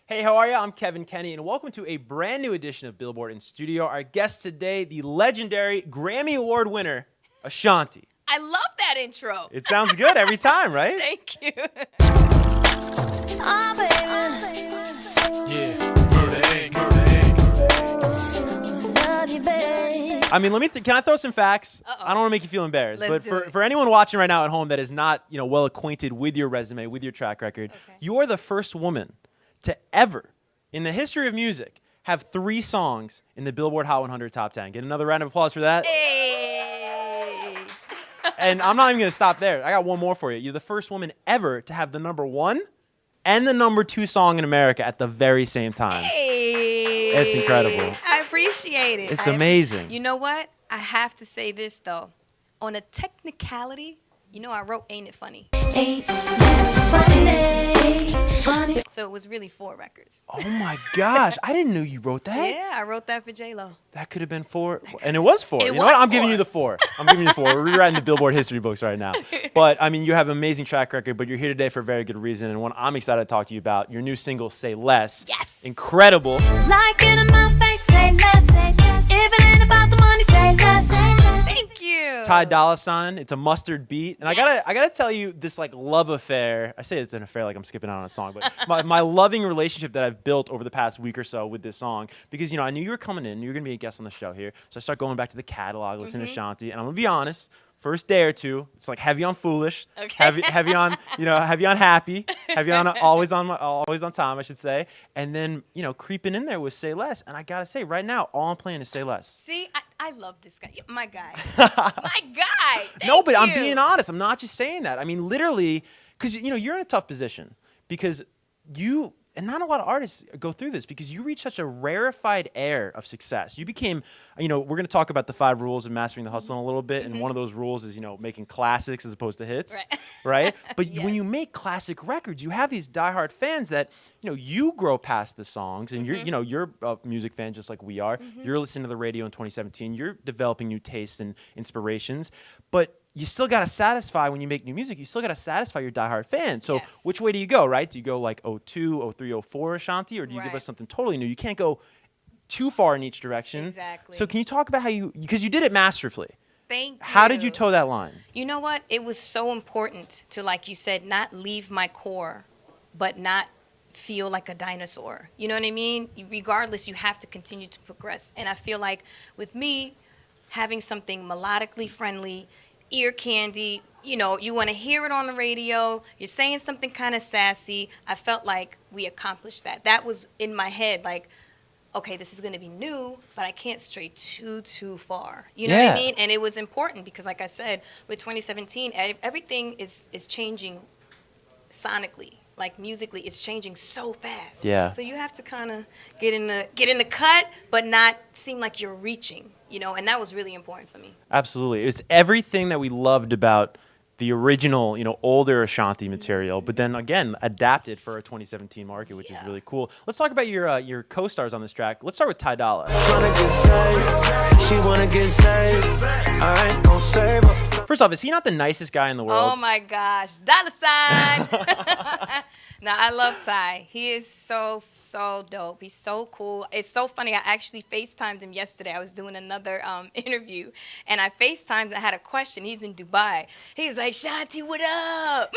Hey, how are you? I'm Kevan, Kenney, and welcome to a brand new edition of Billboard in Studio. Our guest today, the legendary Grammy Award winner, Ashanti. I love that intro. It sounds good every time, right? Thank you. Oh, baby. Love you, babe. I mean, can I throw some facts? Uh-oh. I don't want to make you feel embarrassed, Let's but do it. for anyone watching right now at home that is not, well acquainted with your resume, with your track record, Okay. you are the first woman to ever, in the history of music, have 3 songs in the Billboard Hot 100 Top 10. Get another round of applause for that. Hey. And I'm not even going to stop there. I got one more for you. You're the first woman ever to have the number 1 and the number 2 song in America at the very same time. Hey. It's incredible. I appreciate it. It's amazing. You know what? I have to say this, though. On a technicality, I wrote Ain't It Funny. Ain't that funny? So it was really 4 records. Oh my gosh. I didn't know you wrote that. Yeah, I wrote that for J-Lo. That could have been 4. And it was 4. It You know what? was I'm giving 4. you the 4. I'm giving you the 4. We're rewriting the Billboard history books right now. But, I mean, you have an amazing track record, but you're here today for a very good reason. And one I'm excited to talk to you about, your new single, Say Less. Yes. Incredible. Like it in my face, say less. If it ain't about the money, say less. Thank you. Ty Dolla $ign. It's a mustard beat, and Yes. I gotta tell you this love affair. I say it's an affair like I'm skipping out on a song, but my loving relationship that I've built over the past week or so with this song, because I knew you were coming in, you were gonna be a guest on the show here, so I start going back to the catalog, listening to Ashanti, and I'm gonna be honest. First day or two, it's heavy on foolish, Okay. heavy on heavy on happy, heavy on always on time, I should say, and then creeping in there with Say Less, and I gotta say right now, all I'm playing is Say Less. See, I love this guy. My guy. My guy. No, but I'm Thank you. being honest. I'm not just saying that. I mean, literally, because you're in a tough position because and not a lot of artists go through this because you reach such a rarefied air of success. You became, we're going to talk about the 5 rules of mastering the hustle in a little bit, and one of those rules is making classics as opposed to hits, right? But when Yes. you make classic records, you have these diehard fans that you grow past the songs, and you're a music fan just like we are. You're listening to the radio in 2017. You're developing new tastes and inspirations, but you still got to satisfy when you make new music. You still got to satisfy your diehard fans. So Yes. which way do you go, right? Do you go like 02, 03, 04 Ashanti, or do you give Right. us something totally new? You can't go too far in each direction. Exactly. So can you talk about how because you did it masterfully. Thank you. How did you toe that line? You know what? It was so important to, like you said, not leave my core, but not feel like a dinosaur. You know what I mean? Regardless, you have to continue to progress. And I feel like with me, having something melodically friendly, ear candy, you want to hear it on the radio, you're saying something kind of sassy. I felt like we accomplished that. That was in my head, like, okay, this is going to be new, but I can't stray too far. You know what Yeah. I mean? And it was important because, like I said, with 2017, everything is changing sonically. Like musically, it's changing so fast. Yeah. So you have to kind of get in the cut, but not seem like you're reaching. And that was really important for me. Absolutely. It's everything that we loved about the original, older Ashanti material, but then again, adapted for a 2017 market, which is really cool. Let's talk about your co-stars on this track. Let's start with Ty Dolla. Tryna get saved, she wanna get saved. I ain't gon' save her. First off, is he not the nicest guy in the world? Oh my gosh, dollar sign. No, I love Ty. He is so dope. He's so cool. It's so funny. I actually FaceTimed him yesterday. I was doing another interview, and I FaceTimed. I had a question. He's in Dubai. He's like, Shanti, what up?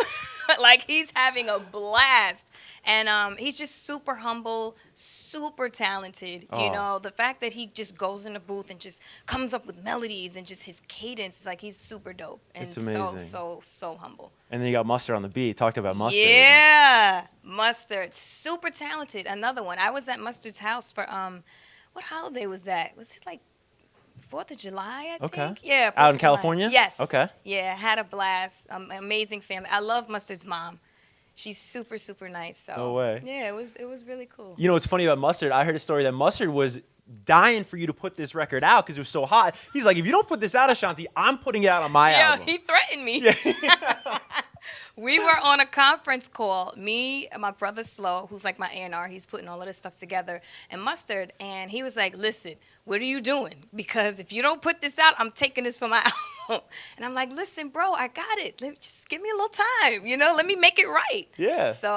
Like, he's having a blast. And he's just super humble, super talented. The fact that he just goes in the booth and just comes up with melodies and just his cadence is like, he's super dope and It's amazing. so humble. And then you got Mustard on the beat. Talked about Mustard. Yeah, Mustard, super talented. Another one. I was at Mustard's house for what holiday was that? Was it like 4th of July? I think. Yeah. 4th Out in of July. California? Yes. Okay. Yeah, had a blast. Amazing family. I love Mustard's mom. She's super nice. So. No way. Yeah, it was really cool. You know what's funny about Mustard? I heard a story that Mustard was dying for you to put this record out because it was so hot. He's like, if you don't put this out, Ashanti, I'm putting it out on my Yeah, album. he threatened me. We were on a conference call, me and my brother Slow, who's like my A&R, he's putting all of this stuff together, and Mustard, and he was like, listen, what are you doing? Because if you don't put this out, I'm taking this for my album. And I'm like, listen, bro, I got it. Just give me a little time, let me make it right. Yeah. So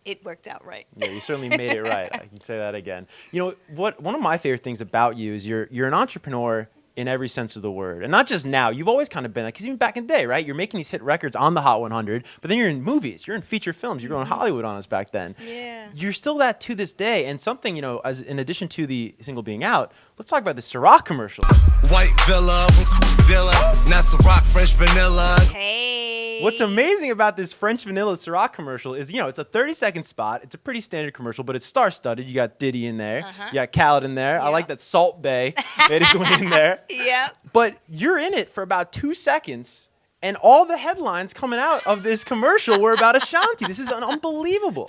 it worked out right. Yeah, you certainly made it right. I can say that again. You know what? One of my favorite things about you is you're an entrepreneur in every sense of the word, and not just now. You've always kind of been like, because even back in the day, right? You're making these hit records on the Hot 100, but then you're in movies, you're in feature films, you're going Hollywood on us back then. Yeah. You're still that to this day, and something, you know, as in addition to the single being out, let's talk about the Ciroc commercial. White villa, villa, now Ciroc French vanilla. Hey. What's amazing about this French vanilla Ciroc commercial is, you know, it's a 30-second spot. It's a pretty standard commercial, but it's star-studded. You got Diddy in there. You got Khaled in there. I like that Salt Bae made his way in there. Yep. But you're in it for about 2 seconds, and all the headlines coming out of this commercial were about Ashanti. This is unbelievable.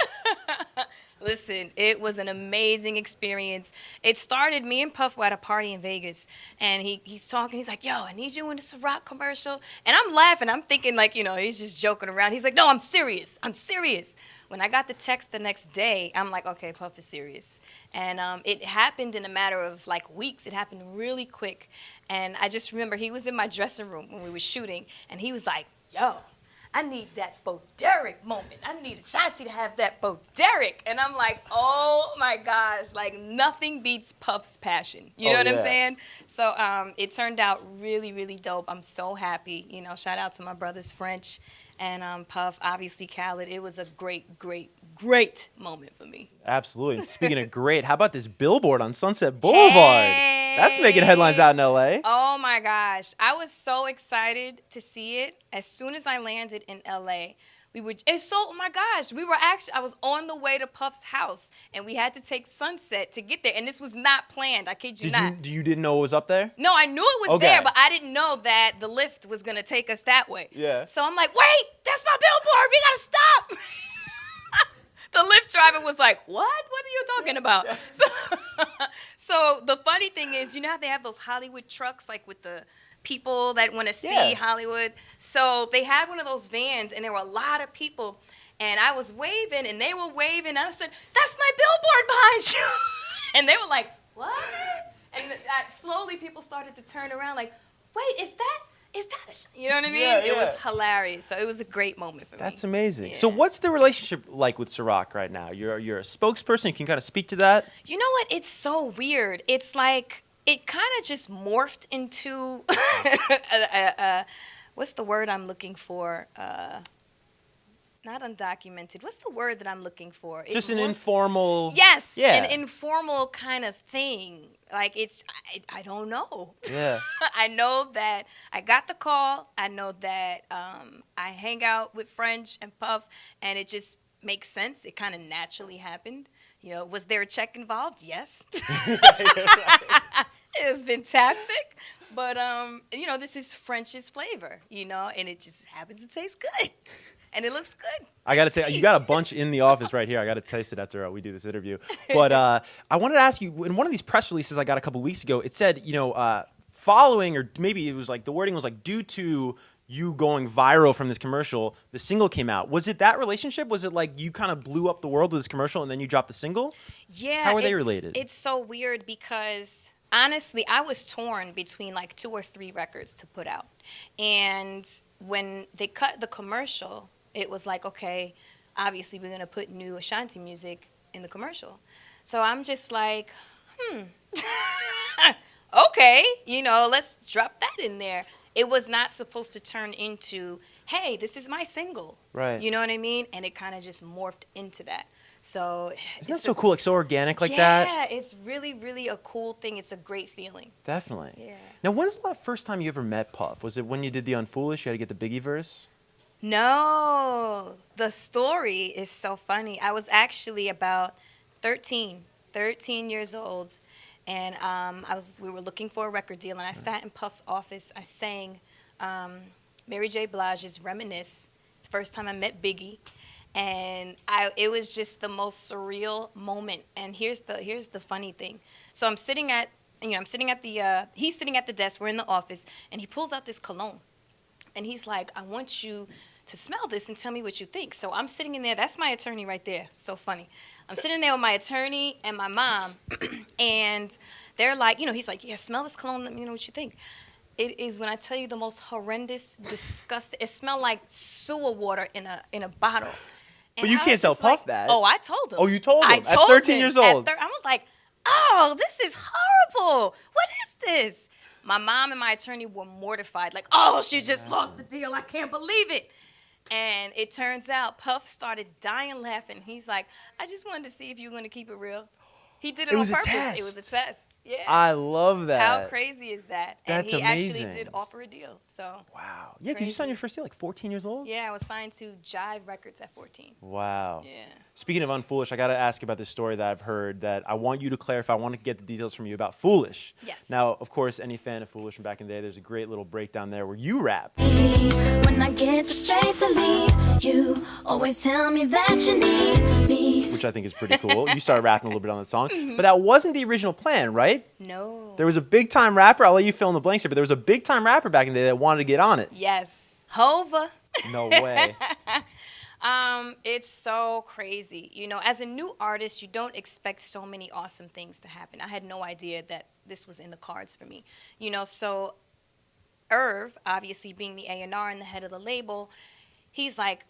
Listen, it was an amazing experience. It started, me and Puff were at a party in Vegas, and he's talking. He's like, yo, I need you in the Ciroc commercial. And I'm laughing. I'm thinking, like, you know, he's just joking around. He's like, no, I'm serious. I'm serious. When I got the text the next day, I'm like, okay, Puff is serious. And it happened in a matter of, like, weeks. It happened really quick. And I just remember he was in my dressing room when we were shooting, and he was like, yo, I need that Bo Derek moment. I need Ashanti to have that Bo Derek. And I'm like, oh my gosh, like nothing beats Puff's passion. You know what I'm saying? So it turned out really, really dope. I'm so happy. You know, shout out to my brothers French and Puff, obviously Khaled. It was a great, great, great moment for me. Absolutely. Speaking of great, how about this billboard on Sunset Boulevard? Hey. That's making headlines out in L.A. Oh my gosh. I was so excited to see it. As soon as I landed in LA, oh my gosh, I was on the way to Puff's house, and we had to take Sunset to get there, and this was not planned. I kid you not. You didn't know it was up there? No, I knew it was there, but I didn't know that the lift was going to take us that way. Yeah. So I'm like, wait, that's my billboard. We got to stop. The Lyft driver was like, what? What are you talking about? So the funny thing is, you know how they have those Hollywood trucks, like with the people that want to see Hollywood? So they had one of those vans, and there were a lot of people. And I was waving, and they were waving. And I said, that's my billboard behind you. And they were like, what? And slowly people started to turn around like, wait, is that you know what I mean? Yeah, It was hilarious. So it was a great moment for me. That's amazing. Yeah. So what's the relationship like with Ciroc right now? You're a spokesperson. You can kind of speak to that. You know what? It's so weird. It's like it kind of just morphed into what's the word I'm looking for? Not undocumented. What's the word that I'm looking for? Just an informal. Yes, Yeah. an informal kind of thing. Like I don't know. Yeah. I know that I got the call. I know that I hang out with French and Puff, and it just makes sense. It kind of naturally happened. You know, was there a check involved? Yes. It was fantastic. But, you know, this is French's flavor, you know, and it just happens to taste good. And it looks good. I got to tell you, you got a bunch in the office right here. I got to taste it after we do this interview. But I wanted to ask you, in one of these press releases I got a couple weeks ago, it said, you know, following, or maybe it was like the wording was like, due to you going viral from this commercial, the single came out. Was it that relationship? Was it like you kind of blew up the world with this commercial and then you dropped the single? Yeah. How are they related? It's so weird because honestly, I was torn between like 2 or 3 records to put out. And when they cut the commercial, it was like, okay, obviously we're going to put new Ashanti music in the commercial. So I'm just like, okay, you know, let's drop that in there. It was not supposed to turn into, hey, this is my single. Right. You know what I mean? And it kind of just morphed into that. So Isn't that so cool? Like so organic like that? Yeah, it's really, really a cool thing. It's a great feeling. Definitely. Yeah. Now, when's the first time you ever met Puff? Was it when you did the Unfoolish? You had to get the Biggie verse? No, the story is so funny. I was actually about 13 years old, and we were looking for a record deal, and I sat in Puff's office. I sang Mary J. Blige's "Reminisce," the first time I met Biggie, and it was just the most surreal moment. And here's the funny thing. So I'm sitting at he's sitting at the desk. We're in the office, and he pulls out this cologne, and he's like, "I want you to smell this and tell me what you think." So I'm sitting in there. That's my attorney right there. So funny. I'm sitting there with my attorney and my mom, and they're like, you know, he's like, yeah, smell this cologne. Let me know what you think. It is, when I tell you, the most horrendous, disgusting. It smelled like sewer water in a bottle. And But you I can't was tell just like, Puff that. Oh, I told him. Oh, you told him I at told 13 him years at old. I was like, oh, this is horrible. What is this? My mom and my attorney were mortified. Like, oh, she just lost the deal. I can't believe it. And it turns out Puff started dying laughing. He's like, I just wanted to see if you were going to keep it real. He did it It on was a purpose. test. It was a test. Yeah. I love that. How crazy is that? And That's he actually amazing. did offer a deal. So, Wow. Yeah, because you signed Crazy. your first deal like 14 years old? yeah, I was signed to Jive Records at 14. Wow. Yeah. Speaking of Unfoolish, I got to ask about this story that I've heard that I want you to clarify. I want to get the details from you about Foolish. Yes. Now, of course, any fan of Foolish from back in the day, there's a great little breakdown there where you rap. See, when I get the strength to leave, you always tell me that you need me. Which I think is pretty cool. You started rapping a little bit on the song. But that wasn't the original plan, right? No. There was a big time rapper. I'll let you fill in the blanks here, but there was a big time rapper back in the day that wanted to get on it. Yes. Hova. No way. It's so crazy. You know, as a new artist, you don't expect so many awesome things to happen. I had no idea that this was in the cards for me. You know, so Irv, obviously being the A&R and the head of the label, he's like,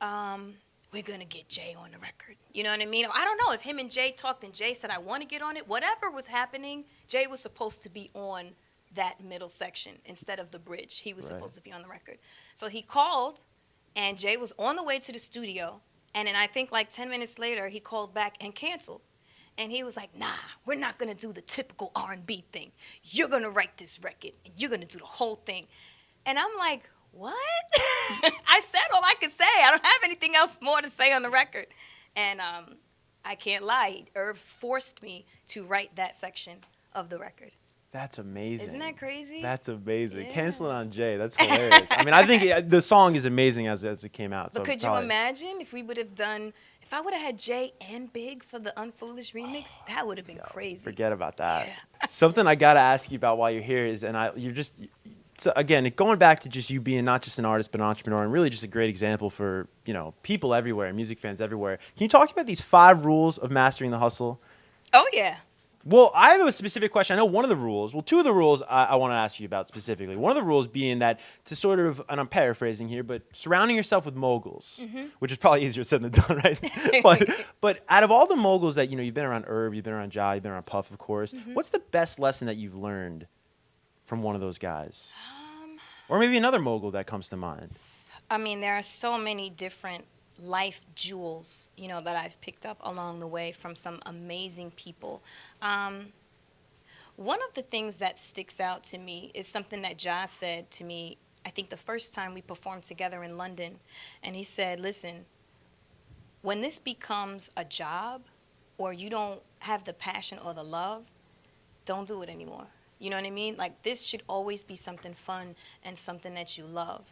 we're going to get Jay on the record. You know what I mean? I don't know if him and Jay talked and Jay said, I want to get on it. Whatever was happening, Jay was supposed to be on that middle section instead of the bridge. He was supposed to be on the record. So he called, and Jay was on the way to the studio. And then I think like 10 minutes later, he called back and canceled. And he was like, nah, we're not going to do the typical R&B thing. You're going to write this record, and you're going to do the whole thing. And I'm like, what? I said all I could say. I don't have anything else more to say on the record. And I can't lie. Irv forced me to write that section of the record. That's amazing. Isn't that crazy? That's amazing. Yeah. Canceling on Jay. That's hilarious. I mean, I think the song is amazing as it came out. But So could you probably- imagine if we would have done, if I would have had Jay and Big for the Unfoolish remix? That would have been crazy. Forget about that. Yeah. Something I got to ask you about while you're here is, so again, going back to just you being not just an artist, but an entrepreneur, and really just a great example for, people everywhere, music fans everywhere. Can you talk about these 5 rules of mastering the hustle? Oh, yeah. Well, I have a specific question. I know one of the rules. Well, 2 of the rules I want to ask you about specifically. One of the rules being that to sort of, and I'm paraphrasing here, but surrounding yourself with moguls, which is probably easier said than done, right? but out of all the moguls that you've been around Irv, you've been around Ja, you've been around Puff, of course. What's the best lesson that you've learned from one of those guys, or maybe another mogul that comes to mind? I mean, there are so many different life jewels, that I've picked up along the way from some amazing people. One of the things that sticks out to me is something that Ja said to me, I think the first time we performed together in London. And he said, listen, when this becomes a job or you don't have the passion or the love, don't do it anymore. You know what I mean? Like, this should always be something fun and something that you love,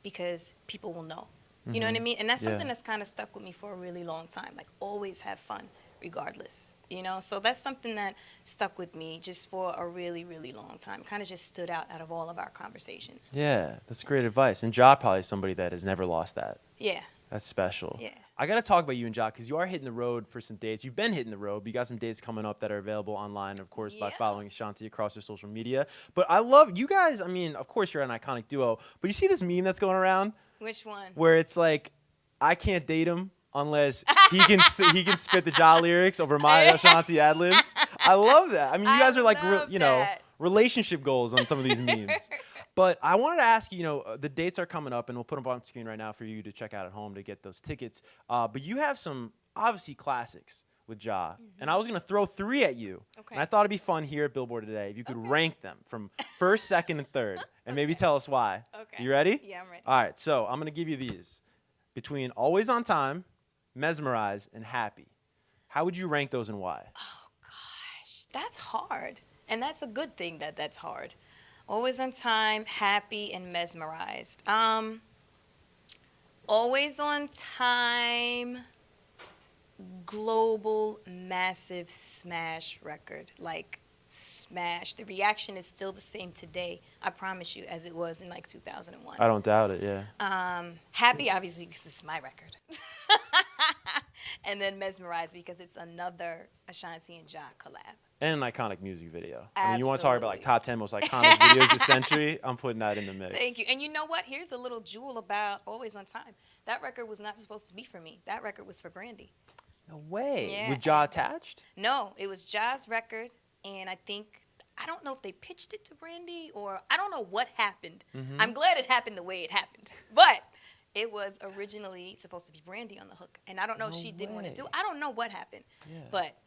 because people will know. You know what I mean? And that's something that's kind of stuck with me for a really long time. Like, always have fun regardless, So that's something that stuck with me just for a really, really long time. Kind of just stood out of all of our conversations. Yeah, that's great advice. And Ja probably somebody that has never lost that. Yeah. That's special. Yeah. I got to talk about you and Ja, because you are hitting the road for some dates. You've been hitting the road, but you got some dates coming up that are available online, of course, by Yeah. following Ashanti across your social media. But I love you guys. I mean, of course, you're an iconic duo, but you see this meme that's going around Which one? where it's like, I can't date him unless he can he can spit the Ja lyrics over my Ashanti ad libs. I love that. I mean, you guys are like, love that. relationship goals on some of these memes. But I wanted to ask you, the dates are coming up, and we'll put them on screen right now for you to check out at home to get those tickets. But you have some, obviously, classics with Ja. And I was going to throw 3 at you. Okay. And I thought it'd be fun here at Billboard today if you could rank them from first, second, and third. And maybe tell us why. Okay. You ready? Yeah, I'm ready. All right, so I'm going to give you these. Between Always on Time, Mesmerize, and Happy. How would you rank those and why? Oh, gosh. That's hard. And that's a good thing that that's hard. Always on Time, Happy, and Mesmerized. Always on Time, global, massive smash record. Like, smash. The reaction is still the same today, I promise you, as it was in like 2001. I don't doubt it, yeah. Happy, obviously, because it's my record. And then Mesmerize because it's another Ashanti and Ja collab. And an iconic music video. I mean, you want to talk about like Absolutely. top 10 most iconic videos of the century? I'm putting that in the mix. Thank you. And you know what? Here's a little jewel about Always on Time. That record was not supposed to be for me. That record was for Brandy. No way. Yeah. With Ja attached? No, it was Ja's record, and I don't know if they pitched it to Brandy or I don't know what happened. I'm glad it happened the way it happened. But it was originally supposed to be Brandy on the hook, and I don't know if No she didn't want to way. do. I don't know what happened. Yeah. But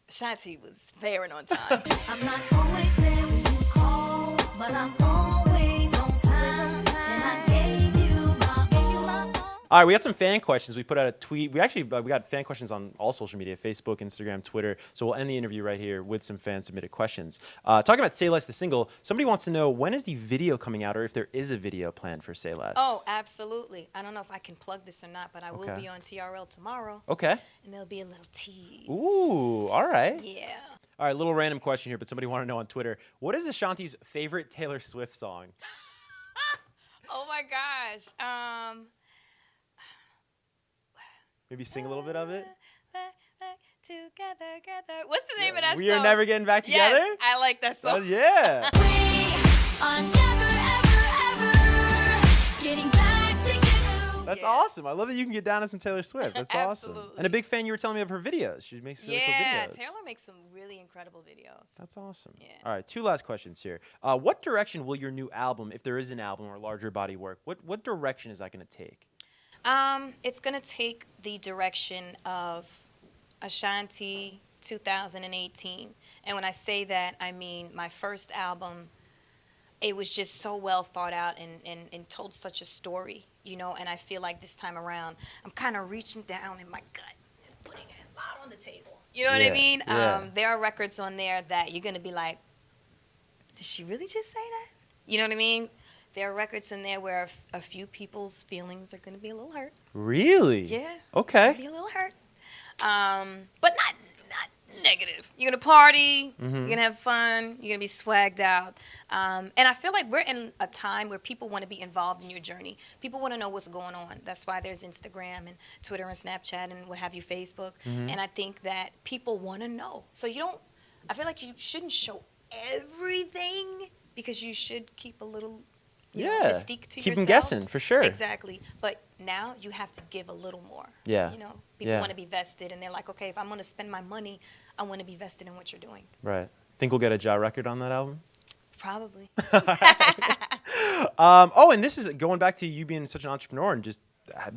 Ashanti was there and on time. I'm not always there when you call, but I'm always on time. And I gave you my all. All right, we got some fan questions. We put out a tweet. We got fan questions on all social media, Facebook, Instagram, Twitter. So we'll end the interview right here with some fan-submitted questions. Talking about Say Less, the single, somebody wants to know, when is the video coming out or if there is a video planned for Say Less? Oh, absolutely. I don't know if I can plug this or not, but I will Okay. be on TRL tomorrow, Okay. and there'll be a little tease. Ooh, all right. Yeah. All right, little random question here, but somebody wanted to know on Twitter, what is Ashanti's favorite Taylor Swift song? Oh my gosh. Maybe sing a little bit of it? Back together. What's the name of that We song? Are Never Getting Back Together? Yes, I like that Oh, song. yeah. We are never, ever, ever getting back together. That's Yeah. awesome. I love that you can get down to some Taylor Swift. That's awesome. Absolutely. And a big fan, you were telling me of her videos. She makes really cool Yeah, videos. Taylor makes some really incredible videos. That's awesome. Yeah. All right, two last questions here. What direction will your new album, if there is an album or larger body work, what direction is that going to take? It's gonna take the direction of Ashanti 2018, and when I say that, I mean my first album. It was just so well thought out and told such a story, you know. And I feel like this time around, I'm kind of reaching down in my gut and putting it a lot on the table. You know what I Yeah, mean? yeah. There are records on there that you're gonna be like, did she really just say that? You know what I mean? There are records in there where a few people's feelings are going to be a little hurt. Really? Yeah. Okay. Be a little hurt. But not negative. You're going to party. You're going to have fun. You're going to be swagged out. And I feel like we're in a time where people want to be involved in your journey. People want to know what's going on. That's why there's Instagram and Twitter and Snapchat and what have you, Facebook. And I think that people want to know. So I feel like you shouldn't show everything because you should keep a little mystique to Keep yourself. them guessing, for sure. Exactly. But now you have to give a little more. Yeah. You know, people Yeah. want to be vested, and they're like, okay, if I'm going to spend my money, I want to be vested in what you're doing. Right. Think we'll get a Ja record on that album? Probably. And this is going back to you being such an entrepreneur and just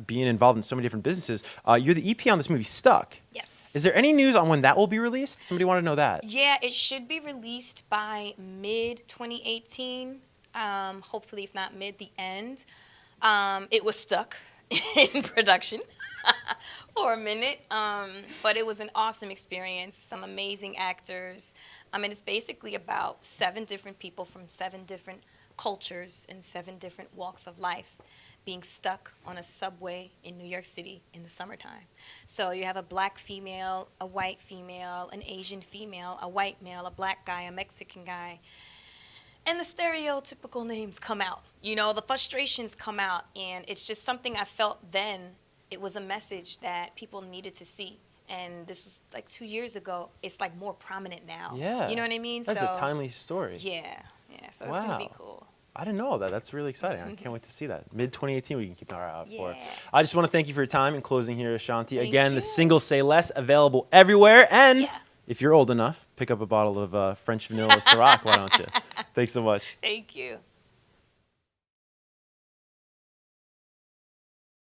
being involved in so many different businesses. You're the EP on this movie, Stuck. Yes. Is there any news on when that will be released? Somebody wanted to know that. Yeah, it should be released by mid-2018. Hopefully, if not mid, the end. It was stuck in production for a minute, but it was an awesome experience. Some amazing actors. I mean, it's basically about 7 different people from 7 different cultures and 7 different walks of life being stuck on a subway in New York City in the summertime. So you have a black female, a white female, an Asian female, a white male, a black guy, a Mexican guy. And the stereotypical names come out. You know, the frustrations come out. And it's just something I felt then. It was a message that people needed to see. And this was like 2 years ago. It's like more prominent now. Yeah. You know what I mean? That's so, a timely story. Yeah. So it's going to be Wow. cool. I didn't know that. That's really exciting. I can't wait to see that. Mid-2018, we can keep our eye out for. Yeah. I just want to thank you for your time in closing here, Ashanti. Thank Again, you. the single Say Less, available everywhere. And Yeah. if you're old enough, pick up a bottle of French vanilla Ciroc, why don't you? Thanks so much. Thank you.